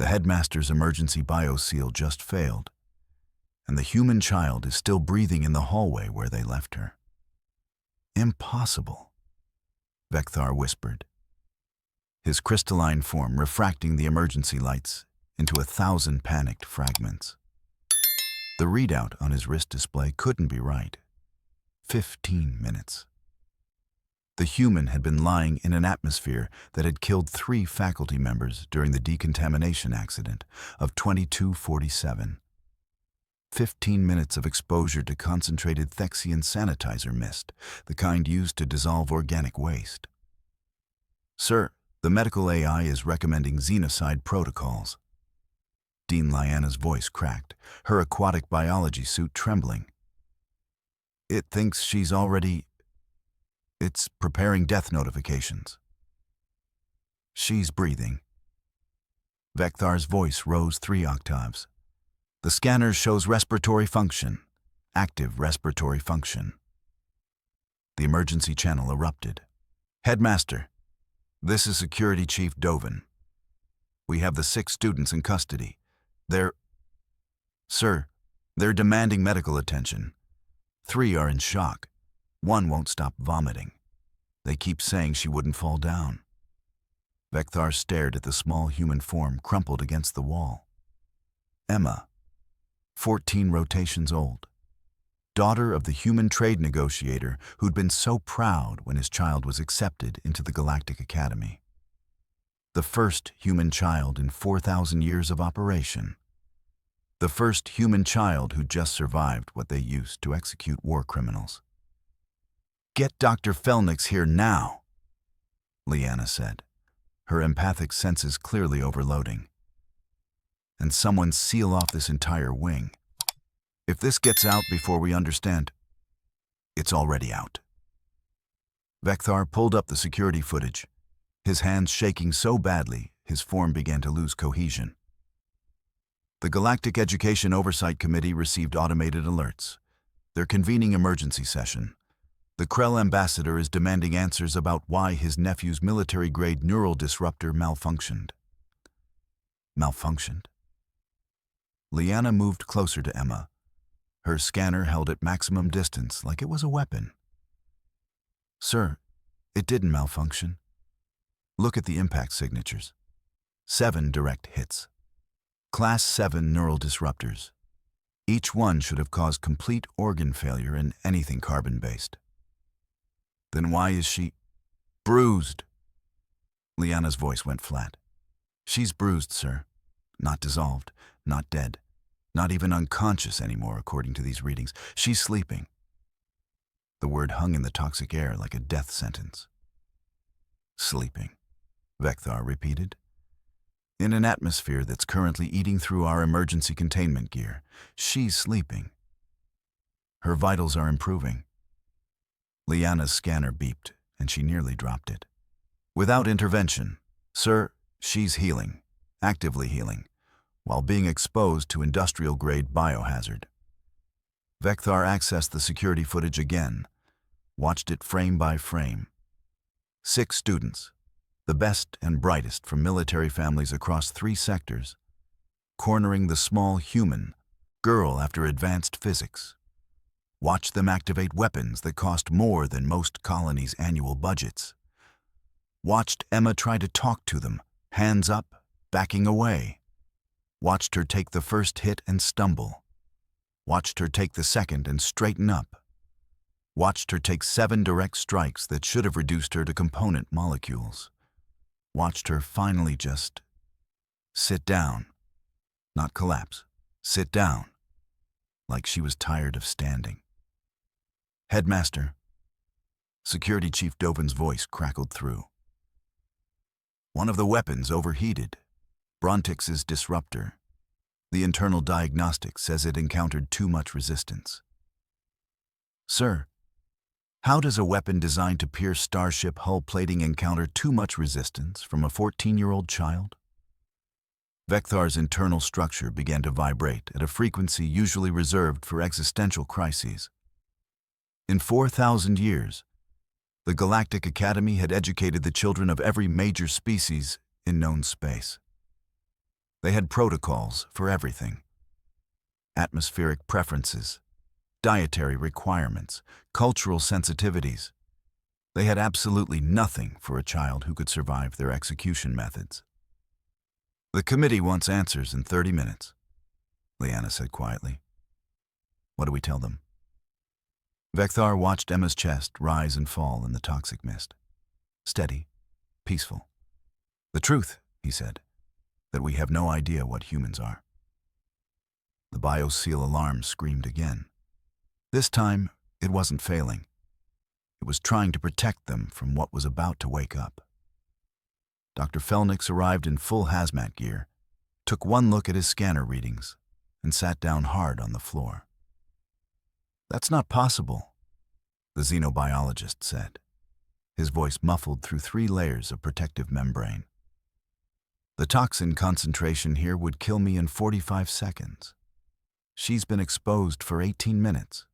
The headmaster's emergency bioseal just failed, and the human child is still breathing in the hallway where they left her. Impossible, Vekthar whispered, his crystalline form refracting the emergency lights into 1,000 panicked fragments. The readout on his wrist display couldn't be right. 15 minutes. The human had been lying in an atmosphere that had killed 3 faculty members during the decontamination accident of 2247. 15 minutes of exposure to concentrated Thexian sanitizer mist, the kind used to dissolve organic waste. Sir, the medical AI is recommending xenocide protocols. Dean Lyanna's voice cracked, her aquatic biology suit trembling. It thinks she's already... It's preparing death notifications. She's breathing. Vekthar's voice rose 3 octaves. The scanner shows respiratory function, active respiratory function. The emergency channel erupted. Headmaster, this is Security Chief Dovin. We have the 6 students in custody. Sir, they're demanding medical attention. 3 are in shock. 1 won't stop vomiting. They keep saying she wouldn't fall down. Vekthar stared at the small human form crumpled against the wall. Emma, 14 rotations old, daughter of the human trade negotiator who'd been so proud when his child was accepted into the Galactic Academy. The first human child in 4,000 years of operation. The first human child who just survived what they used to execute war criminals. Get Dr. Felnix here now, Lyanna said, her empathic senses clearly overloading. And someone seal off this entire wing. If this gets out before we understand, it's already out. Vekthar pulled up the security footage, his hands shaking so badly his form began to lose cohesion. The Galactic Education Oversight Committee received automated alerts. They're convening emergency session. The Krell ambassador is demanding answers about why his nephew's military-grade neural disruptor malfunctioned. Malfunctioned? Lyanna moved closer to Emma, her scanner held at maximum distance like it was a weapon. Sir, it didn't malfunction. Look at the impact signatures. 7 direct hits. Class 7 neural disruptors. Each one should have caused complete organ failure in anything carbon-based. Then why is she bruised? Lyanna's voice went flat. She's bruised, sir. Not dissolved, not dead, not even unconscious anymore according to these readings. She's sleeping. The word hung in the toxic air like a death sentence. Sleeping, Vekthar repeated. In an atmosphere that's currently eating through our emergency containment gear, she's sleeping. Her vitals are improving. Lyanna's scanner beeped, and she nearly dropped it. Without intervention, sir, she's healing, actively healing, while being exposed to industrial-grade biohazard. Vekthar accessed the security footage again, watched it frame by frame. 6 students, the best and brightest from military families across 3 sectors, cornering the small human, girl after advanced physics. Watched them activate weapons that cost more than most colonies' annual budgets. Watched Emma try to talk to them, hands up, backing away. Watched her take the first hit and stumble. Watched her take the second and straighten up. Watched her take 7 direct strikes that should have reduced her to component molecules. Watched her finally just sit down, not collapse, sit down, like she was tired of standing. Headmaster, Security Chief Dovin's voice crackled through. One of the weapons overheated, Brontix's disruptor. The internal diagnostic says it encountered too much resistance. Sir, how does a weapon designed to pierce starship hull plating encounter too much resistance from a 14-year-old child? Vekthar's internal structure began to vibrate at a frequency usually reserved for existential crises. In 4,000 years, the Galactic Academy had educated the children of every major species in known space. They had protocols for everything. Atmospheric preferences, dietary requirements, cultural sensitivities. They had absolutely nothing for a child who could survive their execution methods. "The committee wants answers in 30 minutes, Liana said quietly. "What do we tell them?" Vekthar watched Emma's chest rise and fall in the toxic mist. Steady, peaceful. "The truth," he said, "that we have no idea what humans are." The bioseal alarm screamed again. This time, it wasn't failing. It was trying to protect them from what was about to wake up. Dr. Felnix arrived in full hazmat gear, took one look at his scanner readings, and sat down hard on the floor. "That's not possible," the xenobiologist said, his voice muffled through 3 layers of protective membrane. "The toxin concentration here would kill me in 45 seconds. She's been exposed for 18 minutes.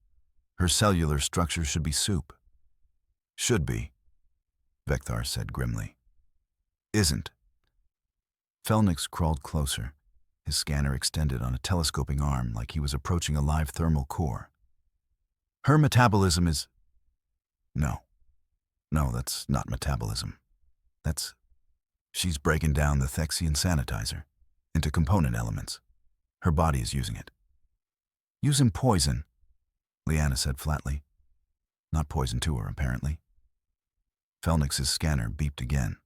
Her cellular structure should be soup." "Should be," Vekthar said grimly. "Isn't." Felnix crawled closer, his scanner extended on a telescoping arm like he was approaching a live thermal core. "Her metabolism is..." No, that's not metabolism. She's breaking down the Thexian sanitizer into component elements. Her body is using it." "Using poison," Liana said flatly. "Not poison to her, apparently." Felnix's scanner beeped again.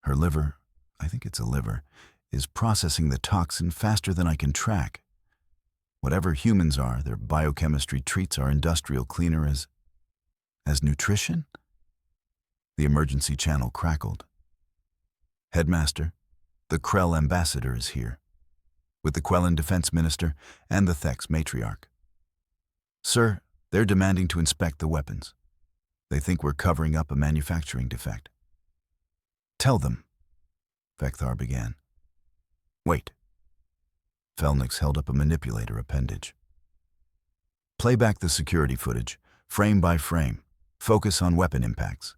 "Her liver, I think it's a liver, is processing the toxin faster than I can track. Whatever humans are, their biochemistry treats our industrial cleaner as nutrition?" The emergency channel crackled. "Headmaster, the Krell ambassador is here, with the Quellan defense minister and the Thex matriarch. Sir, they're demanding to inspect the weapons. They think we're covering up a manufacturing defect." "Tell them," Vekthar began. "Wait." Felnix held up a manipulator appendage. "Play back the security footage, frame by frame. Focus on weapon impacts."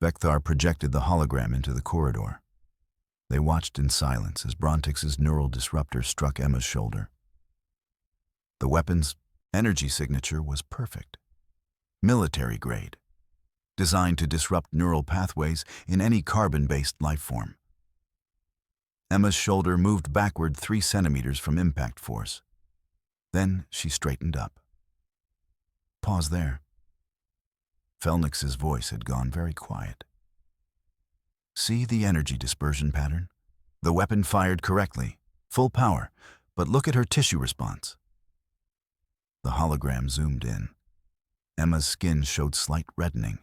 Vekthar projected the hologram into the corridor. They watched in silence as Brontix's neural disruptor struck Emma's shoulder. The weapon's energy signature was perfect. Military grade. Designed to disrupt neural pathways in any carbon-based life form. Emma's shoulder moved backward 3 centimeters from impact force. Then she straightened up. "Pause there." Felnix's voice had gone very quiet. "See the energy dispersion pattern? The weapon fired correctly, full power, but look at her tissue response." The hologram zoomed in. Emma's skin showed slight reddening.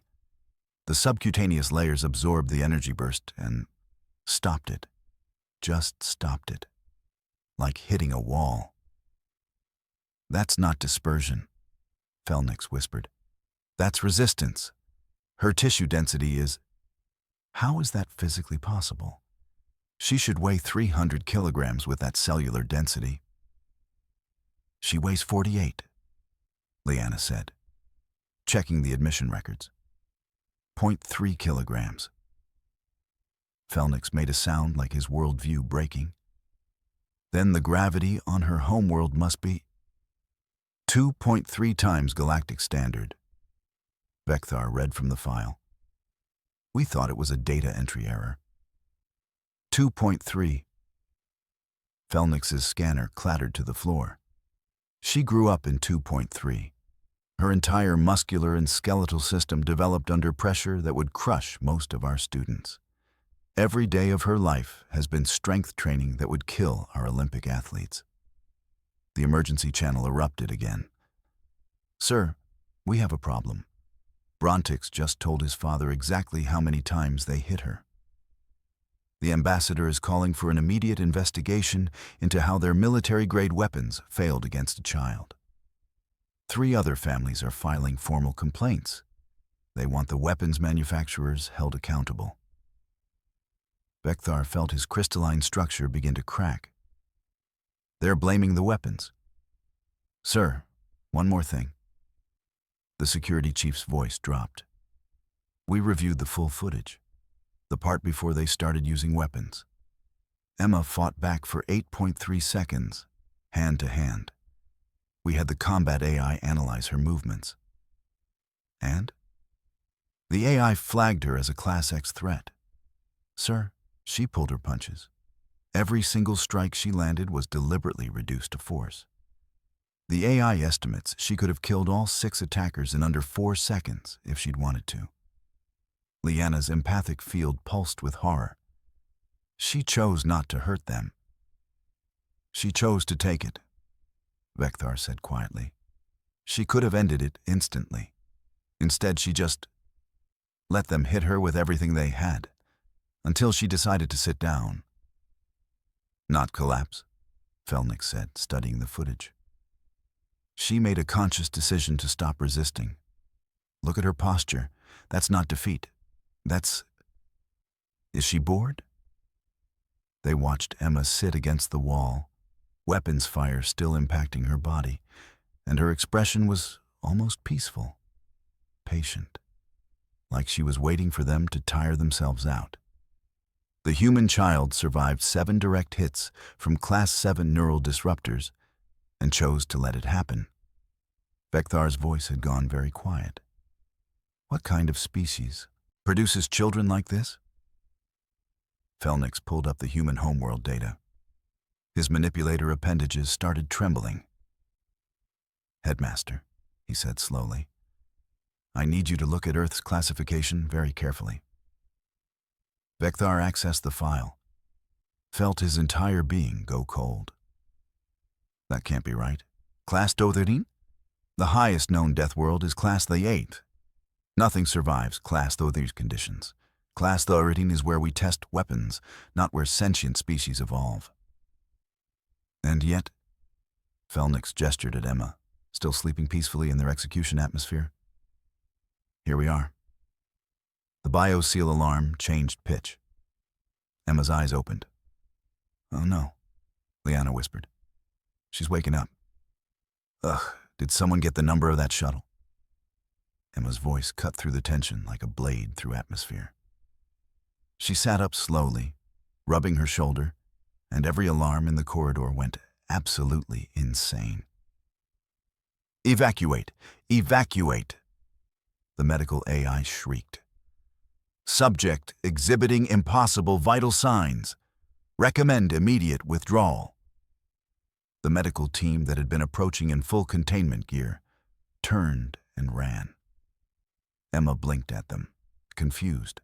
The subcutaneous layers absorbed the energy burst and stopped it. Just stopped it. Like hitting a wall. "That's not dispersion," Felnix whispered. "That's resistance. Her tissue density is..." "How is that physically possible? She should weigh 300 kilograms with that cellular density." "She weighs 48, Liana said, checking the admission records. 0.3 kilograms. Felnix made a sound like his worldview breaking. "Then the gravity on her homeworld must be 2.3 times galactic standard." Vekthar read from the file. "We thought it was a data entry error." 2.3. Felnix's scanner clattered to the floor. "She grew up in 2.3. Her entire muscular and skeletal system developed under pressure that would crush most of our students. Every day of her life has been strength training that would kill our Olympic athletes." The emergency channel erupted again. "Sir, we have a problem. Brontix just told his father exactly how many times they hit her. The ambassador is calling for an immediate investigation into how their military-grade weapons failed against a child. 3 other families are filing formal complaints. They want the weapons manufacturers held accountable." Vekthar felt his crystalline structure begin to crack. "They're blaming the weapons." "Sir, one more thing." The security chief's voice dropped. "We reviewed the full footage, the part before they started using weapons. Emma fought back for 8.3 seconds, hand to hand. We had the combat AI analyze her movements. And? The AI flagged her as a Class X threat. Sir, she pulled her punches. Every single strike she landed was deliberately reduced to force. The AI estimates she could have killed all 6 attackers in under 4 seconds if she'd wanted to. Liana's empathic field pulsed with horror. She chose not to hurt them. She chose to take it, Vekthar said quietly. She could have ended it instantly. Instead, she just let them hit her with everything they had, until she decided to sit down. Not collapse, Felnick said, studying the footage. She made a conscious decision to stop resisting. Look at her posture. That's not defeat. That's... Is she bored? They watched Emma sit against the wall, weapons fire still impacting her body, and her expression was almost peaceful, patient, like she was waiting for them to tire themselves out. The human child survived 7 direct hits from Class 7 neural disruptors and chose to let it happen. Vekthar's voice had gone very quiet. What kind of species produces children like this? Felnix pulled up the human homeworld data. His manipulator appendages started trembling. Headmaster, he said slowly, I need you to look at Earth's classification very carefully. Vekthar accessed the file, felt his entire being go cold. That can't be right. Class Dothirin? The highest known Deathworld is Class the 8th. Nothing survives Class Dothirin conditions. Class Dothirin is where we test weapons, not where sentient species evolve. And yet, Felnix gestured at Emma, still sleeping peacefully in their execution atmosphere. Here we are. The bioseal alarm changed pitch. Emma's eyes opened. Oh no, Liana whispered. She's waking up. Ugh, did someone get the number of that shuttle? Emma's voice cut through the tension like a blade through atmosphere. She sat up slowly, rubbing her shoulder, and every alarm in the corridor went absolutely insane. Evacuate! Evacuate! The medical AI shrieked. Subject exhibiting impossible vital signs. Recommend immediate withdrawal. The medical team that had been approaching in full containment gear turned and ran. Emma blinked at them, confused.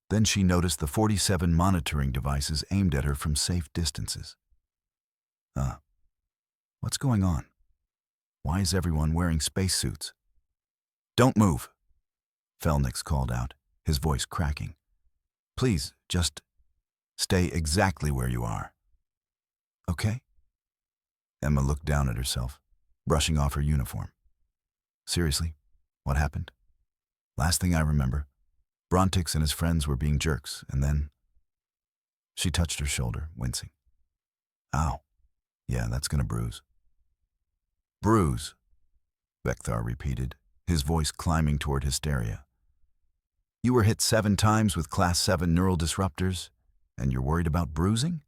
Then she noticed the 47 monitoring devices aimed at her from safe distances. What's going on? Why is everyone wearing spacesuits? Don't move, Felnix called out, his voice cracking. Please, just stay exactly where you are. Okay? Emma looked down at herself, brushing off her uniform. Seriously, what happened? Last thing I remember, Brontix and his friends were being jerks, and then... She touched her shoulder, wincing. Ow. Yeah, that's gonna bruise. Bruise, Vekthar repeated, his voice climbing toward hysteria. You were hit 7 times with Class 7 neural disruptors, and you're worried about bruising?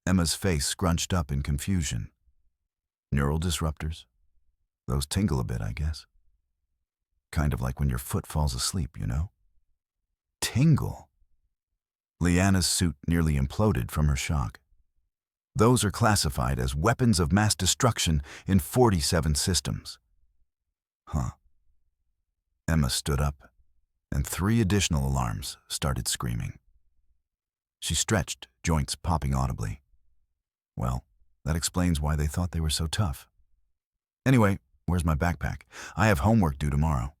Emma's face scrunched up in confusion. Neural disruptors? Those tingle a bit, I guess. Kind of like when your foot falls asleep, you know? Tingle? Liana's suit nearly imploded from her shock. Those are classified as weapons of mass destruction in 47 systems. Huh. Emma stood up, and 3 additional alarms started screaming. She stretched, joints popping audibly. Well, that explains why they thought they were so tough. Anyway, where's my backpack? I have homework due tomorrow.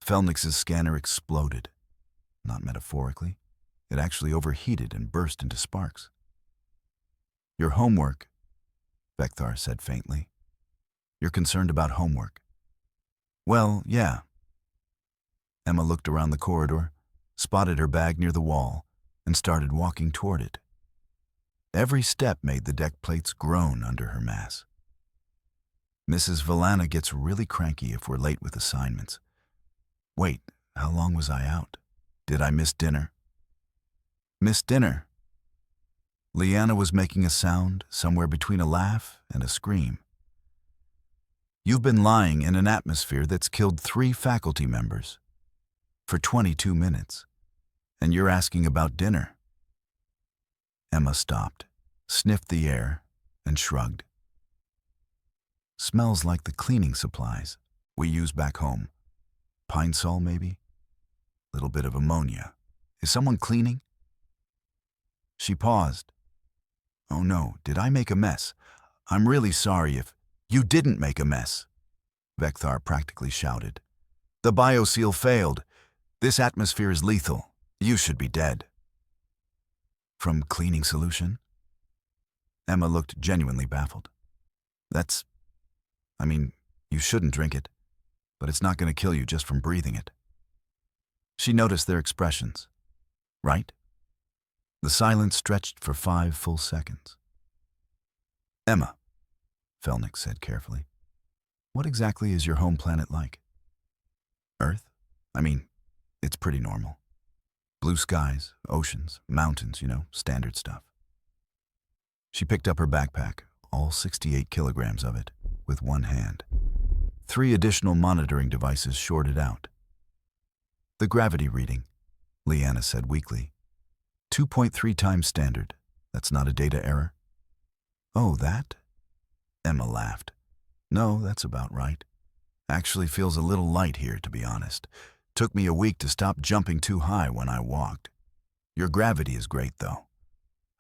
Felnix's scanner exploded. Not metaphorically. It actually overheated and burst into sparks. Your homework, Vekthar said faintly. You're concerned about homework. Well, yeah. Emma looked around the corridor, spotted her bag near the wall, and started walking toward it. Every step made the deck plates groan under her mass. Mrs. Villana gets really cranky if we're late with assignments. Wait, how long was I out? Did I miss dinner? Missed dinner. Leanna was making a sound somewhere between a laugh and a scream. You've been lying in an atmosphere that's killed 3 faculty members for 22 minutes, and you're asking about dinner. Emma stopped, sniffed the air, and shrugged. Smells like the cleaning supplies we use back home. Pine Sol, maybe? Little bit of ammonia. Is someone cleaning? She paused. Oh no, did I make a mess? I'm really sorry if you didn't make a mess, Vekthar practically shouted. The bioseal failed. This atmosphere is lethal. You should be dead. From cleaning solution? Emma looked genuinely baffled. You shouldn't drink it, but it's not going to kill you just from breathing it. She noticed their expressions. Right? The silence stretched for 5 full seconds. Emma, Felnick said carefully, what exactly is your home planet like? Earth? It's pretty normal. Blue skies, oceans, mountains, standard stuff. She picked up her backpack, all 68 kilograms of it, with one hand. 3 additional monitoring devices shorted out. The gravity reading, Leanna said weakly. 2.3 times standard. That's not a data error. Oh, that? Emma laughed. No, that's about right. Actually feels a little light here, to be honest. Took me a week to stop jumping too high when I walked. Your gravity is great, though.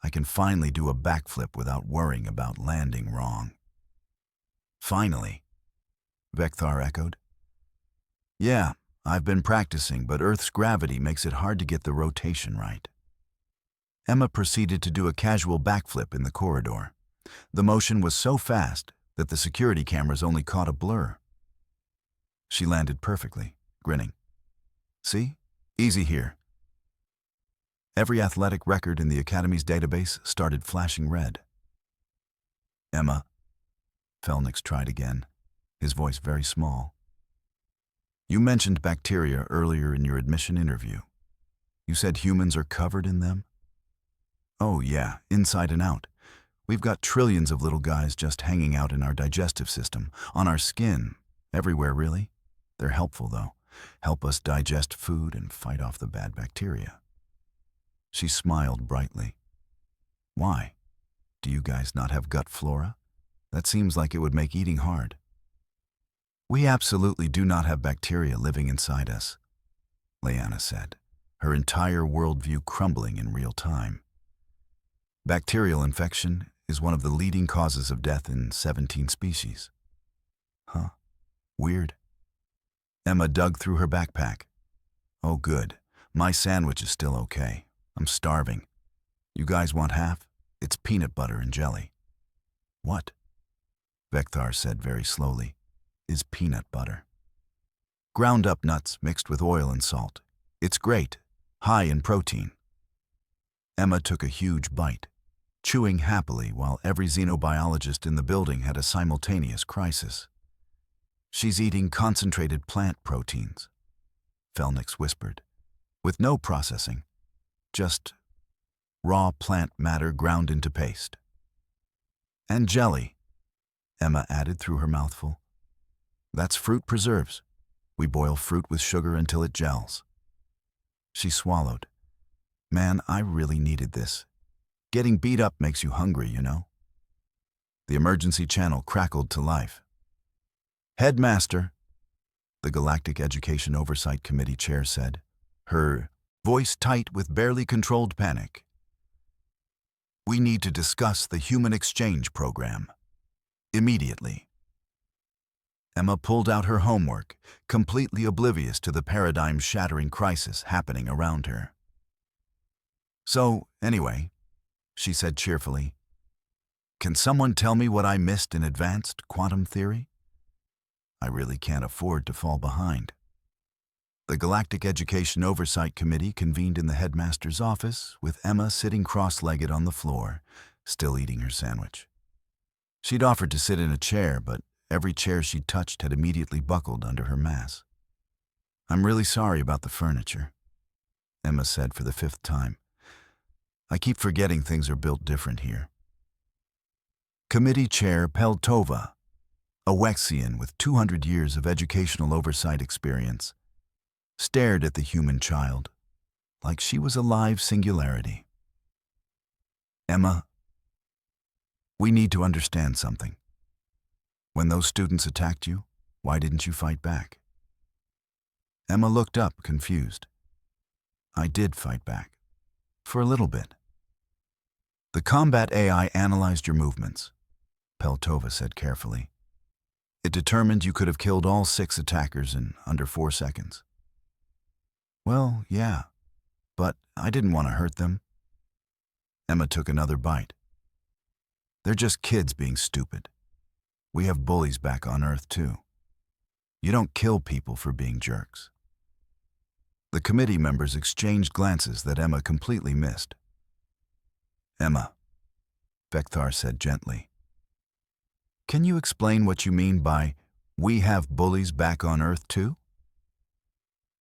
I can finally do a backflip without worrying about landing wrong. Finally, Vekthar echoed. Yeah, I've been practicing, but Earth's gravity makes it hard to get the rotation right. Emma proceeded to do a casual backflip in the corridor. The motion was so fast that the security cameras only caught a blur. She landed perfectly, grinning. See? Easy here. Every athletic record in the Academy's database started flashing red. Emma, Felnix tried again, his voice very small. You mentioned bacteria earlier in your admission interview. You said humans are covered in them? Oh yeah, inside and out. We've got trillions of little guys just hanging out in our digestive system, on our skin, everywhere really. They're helpful though. Help us digest food and fight off the bad bacteria. She smiled brightly. Why? Do you guys not have gut flora? That seems like it would make eating hard. We absolutely do not have bacteria living inside us, Leanna said, her entire worldview crumbling in real time. Bacterial infection is one of the leading causes of death in 17 species. Huh? Weird. Emma dug through her backpack. Oh good, my sandwich is still okay. I'm starving. You guys want half? It's peanut butter and jelly. What? Vekthar said very slowly, is peanut butter. Ground up nuts mixed with oil and salt. It's great, high in protein. Emma took a huge bite, chewing happily while every xenobiologist in the building had a simultaneous crisis. She's eating concentrated plant proteins, Felnix whispered, with no processing, just raw plant matter ground into paste. And jelly, Emma added through her mouthful. That's fruit preserves. We boil fruit with sugar until it gels. She swallowed. Man, I really needed this. Getting beat up makes you hungry, you know. The emergency channel crackled to life. Headmaster, the Galactic Education Oversight Committee chair said, her voice tight with barely controlled panic. We need to discuss the human exchange program. Immediately. Emma pulled out her homework, completely oblivious to the paradigm-shattering crisis happening around her. So, anyway, she said cheerfully, can someone tell me what I missed in advanced quantum theory? I really can't afford to fall behind. The Galactic Education Oversight Committee convened in the headmaster's office, with Emma sitting cross-legged on the floor, still eating her sandwich. She'd offered to sit in a chair, but every chair she touched had immediately buckled under her mass. I'm really sorry about the furniture, Emma said for the 5th time. I keep forgetting things are built different here. Committee Chair Peltova, a Wexian with 200 years of educational oversight experience, stared at the human child like she was a live singularity. Emma, we need to understand something. When those students attacked you, why didn't you fight back? Emma looked up, confused. I did fight back. For a little bit. The combat AI analyzed your movements, Peltova said carefully. It determined you could have killed all 6 attackers in under 4 seconds. Well, yeah, but I didn't want to hurt them. Emma took another bite. They're just kids being stupid. We have bullies back on Earth, too. You don't kill people for being jerks. The committee members exchanged glances that Emma completely missed. Emma, Vekthar said gently. Can you explain what you mean by, we have bullies back on Earth too?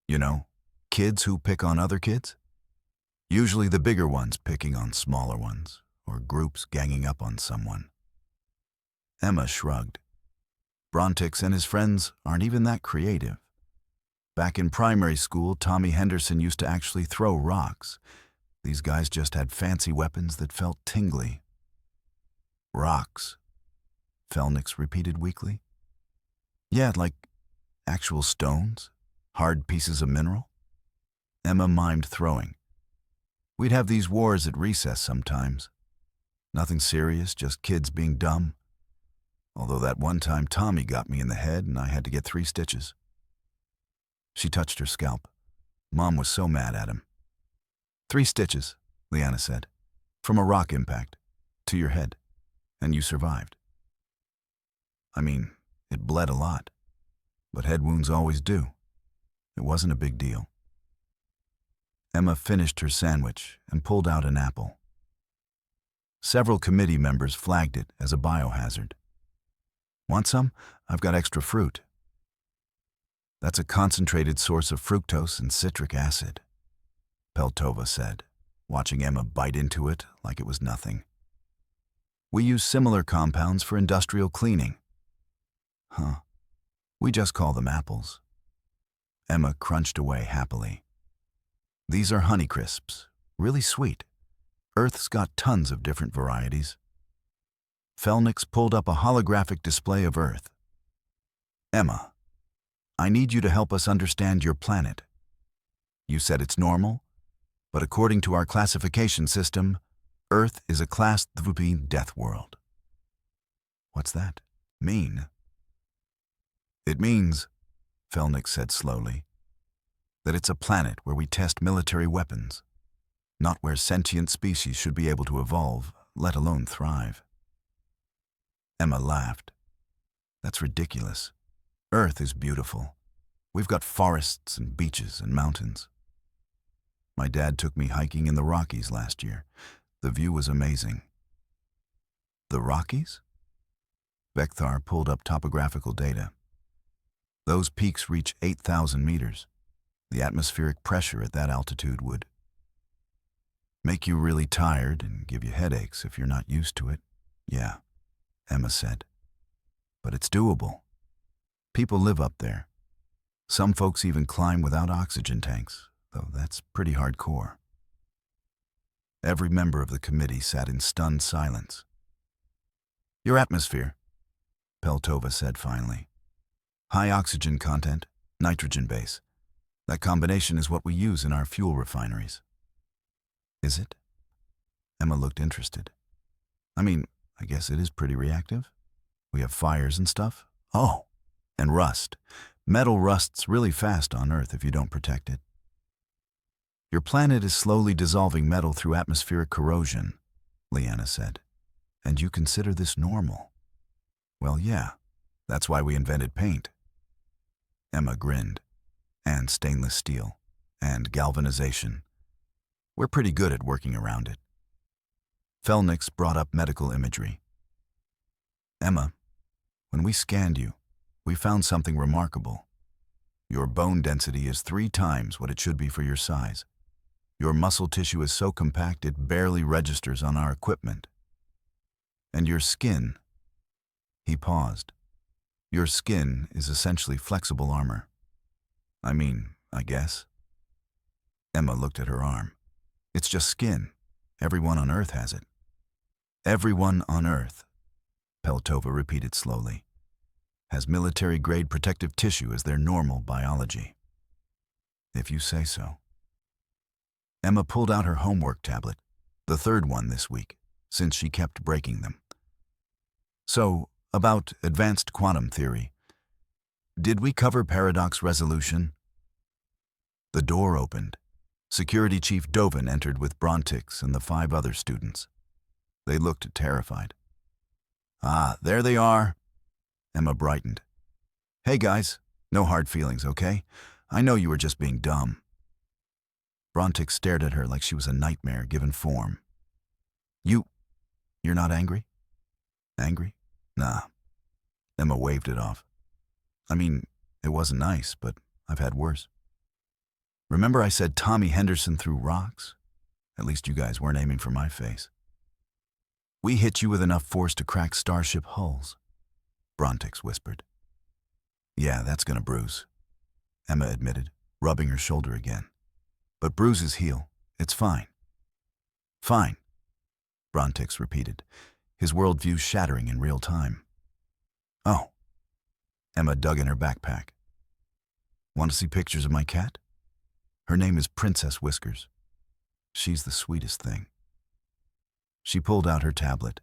You know, kids who pick on other kids? Usually the bigger ones picking on smaller ones, or groups ganging up on someone. Emma shrugged. Brontix and his friends aren't even that creative. Back in primary school, Tommy Henderson used to actually throw rocks. These guys just had fancy weapons that felt tingly. Rocks, Felnix repeated weakly. Yeah, like actual stones, hard pieces of mineral. Emma mimed throwing. We'd have these wars at recess sometimes. Nothing serious, just kids being dumb. Although that one time Tommy got me in the head and I had to get 3 stitches. She touched her scalp. Mom was so mad at him. 3 stitches, Liana said, from a rock impact, to your head, and you survived. I mean, it bled a lot, but head wounds always do. It wasn't a big deal. Emma finished her sandwich and pulled out an apple. Several committee members flagged it as a biohazard. Want some? I've got extra fruit. That's a concentrated source of fructose and citric acid, Peltova said, watching Emma bite into it like it was nothing. We use similar compounds for industrial cleaning. Huh. We just call them apples. Emma crunched away happily. These are Honeycrisps, really sweet. Earth's got tons of different varieties. Felnix pulled up a holographic display of Earth. Emma, I need you to help us understand your planet. You said it's normal, but according to our classification system, Earth is a Class 3 Deathworld. What's that mean? It means, Felnix said slowly, that it's a planet where we test military weapons, not where sentient species should be able to evolve, let alone thrive. Emma laughed. That's ridiculous. Earth is beautiful. We've got forests and beaches and mountains. My dad took me hiking in the Rockies last year. The view was amazing. The Rockies? Vekthar pulled up topographical data. Those peaks reach 8,000 meters. The atmospheric pressure at that altitude would make you really tired and give you headaches if you're not used to it. Yeah, Emma said. But it's doable. People live up there. Some folks even climb without oxygen tanks, though that's pretty hardcore. Every member of the committee sat in stunned silence. Your atmosphere, Peltova said finally. High oxygen content, nitrogen base. That combination is what we use in our fuel refineries. Is it? Emma looked interested. I mean, I guess it is pretty reactive. We have fires and stuff. Oh, and rust. Metal rusts really fast on Earth if you don't protect it. Your planet is slowly dissolving metal through atmospheric corrosion, Liana said. And you consider this normal? Well, yeah. That's why we invented paint. Emma grinned. And stainless steel. And galvanization. We're pretty good at working around it. Felnix brought up medical imagery. Emma, when we scanned you, we found something remarkable. Your bone density is 3 times what it should be for your size. Your muscle tissue is so compact it barely registers on our equipment. And your skin. He paused. Your skin is essentially flexible armor. I guess. Emma looked at her arm. It's just skin. Everyone on Earth has it. Everyone on Earth, Peltova repeated slowly, has military-grade protective tissue as their normal biology. If you say so. Emma pulled out her homework tablet, the third one this week, since she kept breaking them. So, about advanced quantum theory. Did we cover paradox resolution? The door opened. Security Chief Dovin entered with Brontix and the 5 other students. They looked terrified. Ah, there they are. Emma brightened. Hey guys, no hard feelings, okay? I know you were just being dumb. Brontix stared at her like she was a nightmare given form. You're not angry? Angry? Nah. Emma waved it off. It wasn't nice, but I've had worse. Remember I said Tommy Henderson threw rocks? At least you guys weren't aiming for my face. We hit you with enough force to crack starship hulls, Brontix whispered. Yeah, that's gonna bruise, Emma admitted, rubbing her shoulder again. But bruises heal. It's fine. Fine, Brontix repeated, his worldview shattering in real time. Oh. Emma dug in her backpack. Want to see pictures of my cat? Her name is Princess Whiskers. She's the sweetest thing. She pulled out her tablet,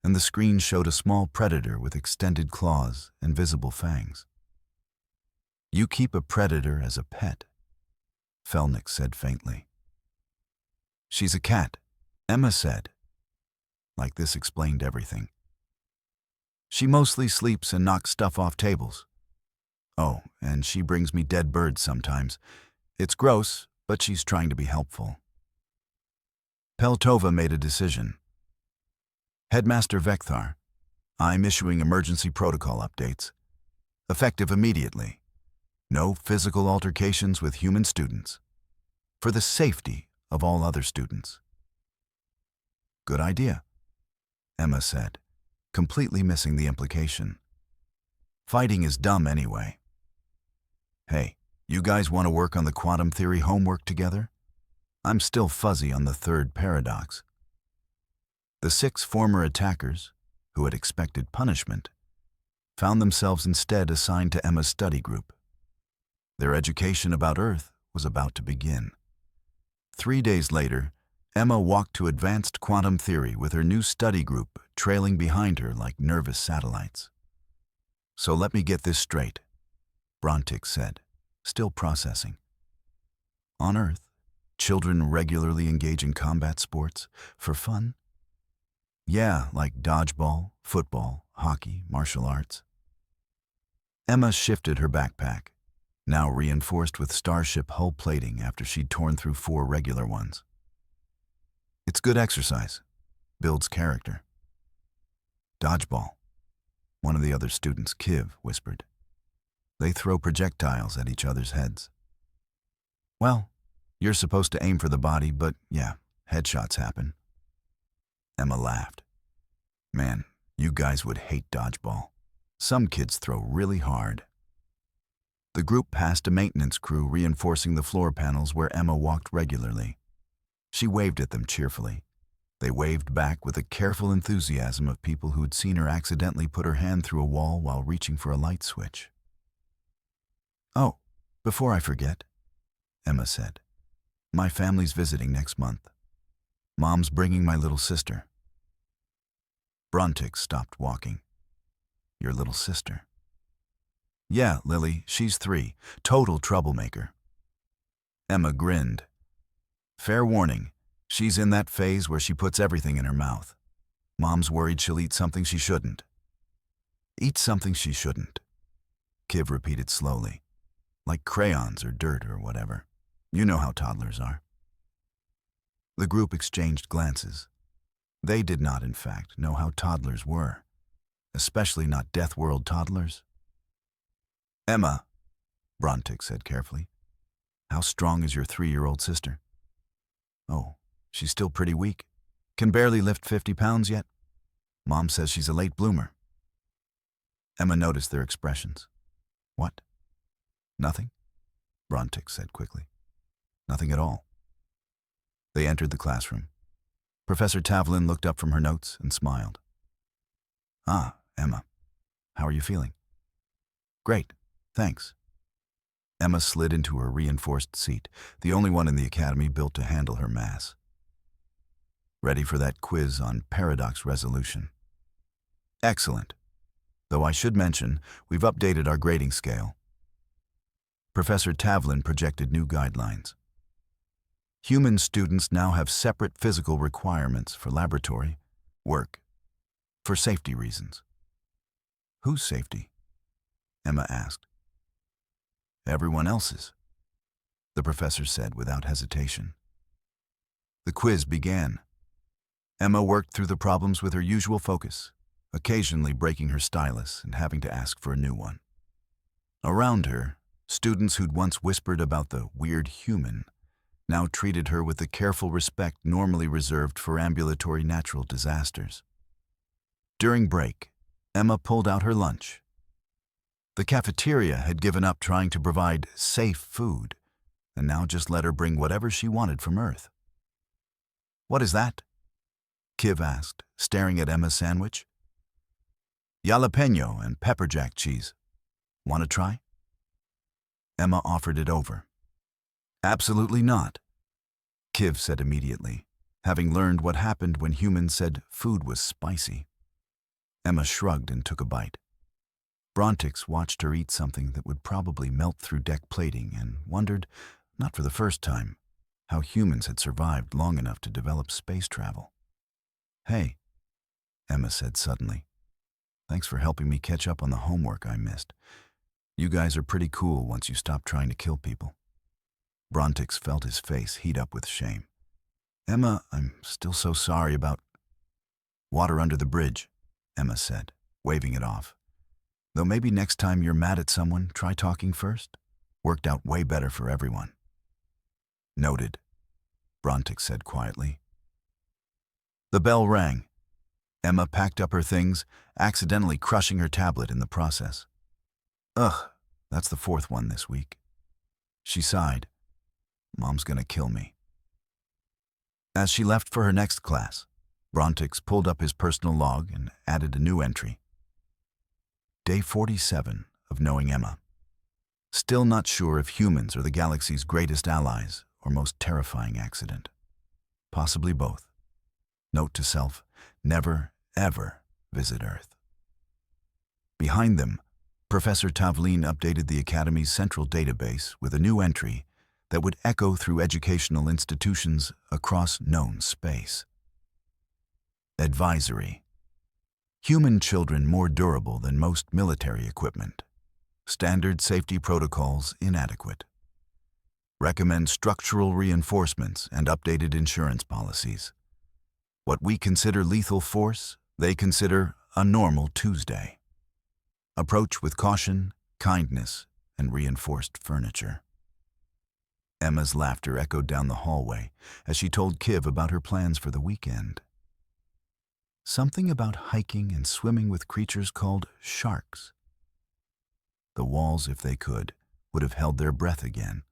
and the screen showed a small predator with extended claws and visible fangs. You keep a predator as a pet, Felnick said faintly. She's a cat, Emma said. Like this explained everything. She mostly sleeps and knocks stuff off tables. Oh, and she brings me dead birds sometimes. It's gross, but she's trying to be helpful. Peltova made a decision. Headmaster Vekthar, I'm issuing emergency protocol updates. Effective immediately. No physical altercations with human students. For the safety of all other students. Good idea, Emma said, completely missing the implication. Fighting is dumb anyway. Hey, you guys want to work on the quantum theory homework together? I'm still fuzzy on the third paradox. The 6 former attackers, who had expected punishment, found themselves instead assigned to Emma's study group. Their education about Earth was about to begin. 3 days later, Emma walked to advanced quantum theory with her new study group trailing behind her like nervous satellites. So let me get this straight, Brontix said, still processing. On Earth, children regularly engage in combat sports for fun? Yeah, like dodgeball, football, hockey, martial arts. Emma shifted her backpack, now reinforced with starship hull plating after she'd torn through 4 regular ones. It's good exercise, builds character. Dodgeball, one of the other students, Kiv, whispered. They throw projectiles at each other's heads. Well, you're supposed to aim for the body, but yeah, headshots happen. Emma laughed. Man, you guys would hate dodgeball. Some kids throw really hard. The group passed a maintenance crew reinforcing the floor panels where Emma walked regularly. She waved at them cheerfully. They waved back with the careful enthusiasm of people who'd seen her accidentally put her hand through a wall while reaching for a light switch. Oh, before I forget, Emma said, my family's visiting next month. Mom's bringing my little sister. Brontix stopped walking. Your little sister? Yeah, Lily, she's 3. Total troublemaker. Emma grinned. Fair warning, she's in that phase where she puts everything in her mouth. Mom's worried she'll eat something she shouldn't. Eat something she shouldn't, Kiv repeated slowly, like crayons or dirt or whatever. You know how toddlers are. The group exchanged glances. They did not, in fact, know how toddlers were, especially not Deathworld toddlers. Emma, Brontix said carefully, how strong is your 3-year-old sister? Oh, she's still pretty weak. Can barely lift 50 pounds yet. Mom says she's a late bloomer. Emma noticed their expressions. What? Nothing? Brontic said quickly. Nothing at all. They entered the classroom. Professor Tavlin looked up from her notes and smiled. Ah, Emma. How are you feeling? Great, thanks. Emma slid into her reinforced seat, the only one in the academy built to handle her mass. Ready for that quiz on paradox resolution. Excellent. Though I should mention, we've updated our grading scale. Professor Tavlin projected new guidelines. Human students now have separate physical requirements for laboratory work, for safety reasons. Whose safety? Emma asked. Everyone else's, the professor said without hesitation. The quiz began. Emma worked through the problems with her usual focus, occasionally breaking her stylus and having to ask for a new one. Around her, students who'd once whispered about the weird human now treated her with the careful respect normally reserved for ambulatory natural disasters. During break, Emma pulled out her lunch. The cafeteria had given up trying to provide safe food, and now just let her bring whatever she wanted from Earth. What is that? Kiv asked, staring at Emma's sandwich. Jalapeno and pepper jack cheese. Want to try? Emma offered it over. Absolutely not, Kiv said immediately, having learned what happened when humans said food was spicy. Emma shrugged and took a bite. Brontix watched her eat something that would probably melt through deck plating and wondered, not for the first time, how humans had survived long enough to develop space travel. Hey, Emma said suddenly. Thanks for helping me catch up on the homework I missed. You guys are pretty cool once you stop trying to kill people. Brontix felt his face heat up with shame. Emma, I'm still so sorry about... Water under the bridge, Emma said, waving it off. Though maybe next time you're mad at someone, try talking first. Worked out way better for everyone. Noted, Brontix said quietly. The bell rang. Emma packed up her things, accidentally crushing her tablet in the process. Ugh, that's the fourth one this week. She sighed. Mom's gonna kill me. As she left for her next class, Brontix pulled up his personal log and added a new entry. Day 47 of knowing Emma. Still not sure if humans are the galaxy's greatest allies or most terrifying accident. Possibly both. Note to self, never, ever visit Earth. Behind them, Professor Tavlin updated the Academy's central database with a new entry that would echo through educational institutions across known space. Advisory. Human children more durable than most military equipment. Standard safety protocols inadequate. Recommend structural reinforcements and updated insurance policies. What we consider lethal force, they consider a normal Tuesday. Approach with caution, kindness, and reinforced furniture. Emma's laughter echoed down the hallway as she told Kiv about her plans for the weekend. Something about hiking and swimming with creatures called sharks. The walls, if they could, would have held their breath again.